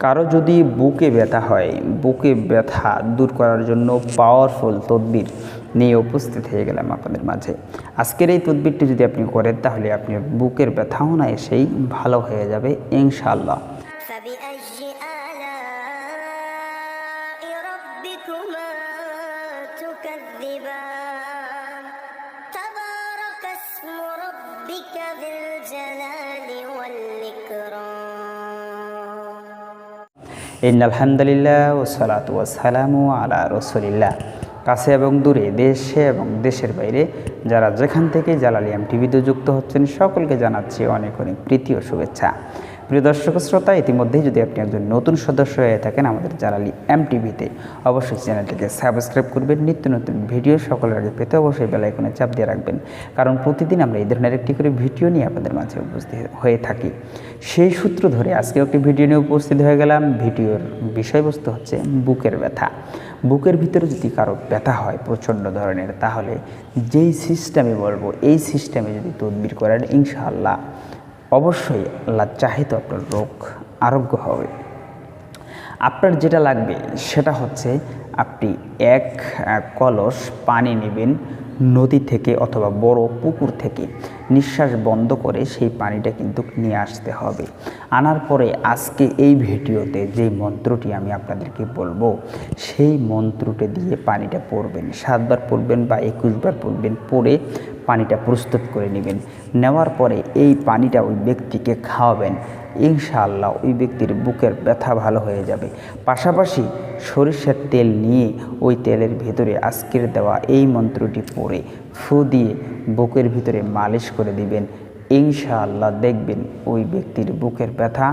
কারো যদি বুকে ব্যথা হয়, বুকে ব্যথা দূর করার জন্য পাওয়ারফুল তদবির নিয়ে উপস্থিত হয়ে গেলাম আপনাদের মাঝে। আজকের এই তদবিরটি যদি আপনি করেন তাহলে আপনার বুকের ব্যথাও না এসেই ভালো হয়ে যাবে ইনশাআল্লাহ। ইন্নাল হামদুলিল্লাহ ওয়াসসালাতু ওয়াসসালামু আলা রাসূলিল্লাহ। কাছে এবং দূরে, দেশে এবং দেশের বাইরে যারা যেখান থেকে জালালী টিভিতে যুক্ত হচ্ছেন সকলকে জানাচ্ছি অনেক অনেক প্রীতি ও শুভেচ্ছা। প্রিয় দর্শক শ্রোতা, ইতিমধ্যেই যদি আপনি একজন নতুন সদস্য হয়ে থাকেন আমাদের জালালী টিভিতে, অবশ্যই চ্যানেলটিকে সাবস্ক্রাইব করবেন। নিত্য নতুন ভিডিও সকলের আগে পেতে অবশ্যই বেল আইকনে চাপ দিয়ে রাখবেন, কারণ প্রতিদিন আমরা এই ধরনের একটি করে ভিডিও নিয়ে আপনাদের মাঝে উপস্থিত হয়ে থাকি। সেই সূত্র ধরে আজকে একটি ভিডিও নিয়ে উপস্থিত হয়ে গেলাম। ভিডিওর বিষয়বস্তু হচ্ছে বুকের ব্যথা। বুকের ভিতরে যদি কারো ব্যথা হয় প্রচণ্ড ধরনের, তাহলে যেই সিস্টেমে বলবো এই সিস্টেমে যদি তদবির করেন ইনশাআল্লাহ অবশ্যই আল্লাহ চাহে তো আপনার রোগ আরোগ্য হবে। আপনার যেটা লাগবে সেটা হচ্ছে আপনি এক কলস পানি নেবেন নদী থেকে অথবা বড় পুকুর থেকে, নিঃশ্বাস বন্ধ করে সেই পানিটা কিন্তু নিয়ে আসতে হবে। আনার পরে আজকে এই ভিডিওতে যে মন্ত্রটি আমি আপনাদেরকে বলবো সেই মন্ত্রটি দিয়ে পানিটা পড়বেন। 7 বার পড়বেন বা 21 বার পড়বেন, পড়ে পানিটা প্রস্তুত করে নেবেন। নেওয়ার পরে এই পানিটা ওই ব্যক্তিকে খাওয়াবেন। ইনশাআল্লাহ ওই ব্যক্তির বুকের ব্যথা ভালো হয়ে যাবে। পাশাপাশি সরিষার তেল নিয়ে ওই তেলের ভিতরে আজকের দেওয়া এই মন্ত্রটি পড়ে ফু দিয়ে বুকের ভিতরে মালিশ করে দিবেন। ইনশাআল্লাহ দেখবেন ওই ব্যক্তির বুকের ব্যথা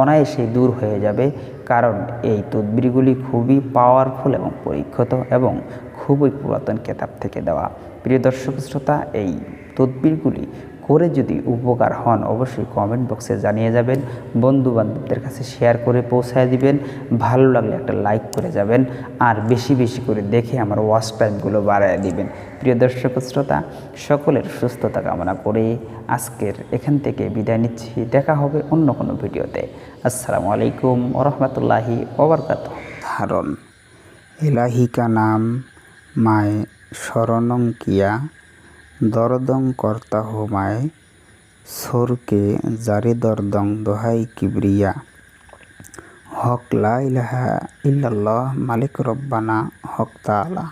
অনায়াসে দূর হয়ে যাবে, কারণ এই তদবিরগুলি খুবই পাওয়ারফুল এবং পরীক্ষিত এবং খুবই পুরাতন কেতাব থেকে দেওয়া। প্রিয় দর্শক শ্রোতা, এই তদবিরগুলি করে যদি উপকার হন অবশ্যই কমেন্ট বক্সে জানিয়ে যাবেন, বন্ধু বান্ধবদের কাছে শেয়ার করে পৌঁছায় দিবেন, ভালো লাগলে একটা লাইক করে যাবেন, আর বেশি বেশি করে দেখে আমার ওয়াচ টাইমগুলো বাড়ায় দিবেন। প্রিয় দর্শক শ্রোতা, সকলের সুস্থতা কামনা করে আজকের এখান থেকে বিদায় নিচ্ছি। দেখা হবে অন্য কোনো ভিডিওতে। আসসালামু আলাইকুম ওয়া রাহমাতুল্লাহি ওয়া বারাকাতুহু। ধারণ ইলাহিকা নাম মায় শরণং কিয়া দরদং কর্তা হোমায় সোরকে জারে দরদং দোহাই কিবরিয়া হক লা ইলাহা ইল্লাল্লাহ মালিক রব্বানা হক তাআলা।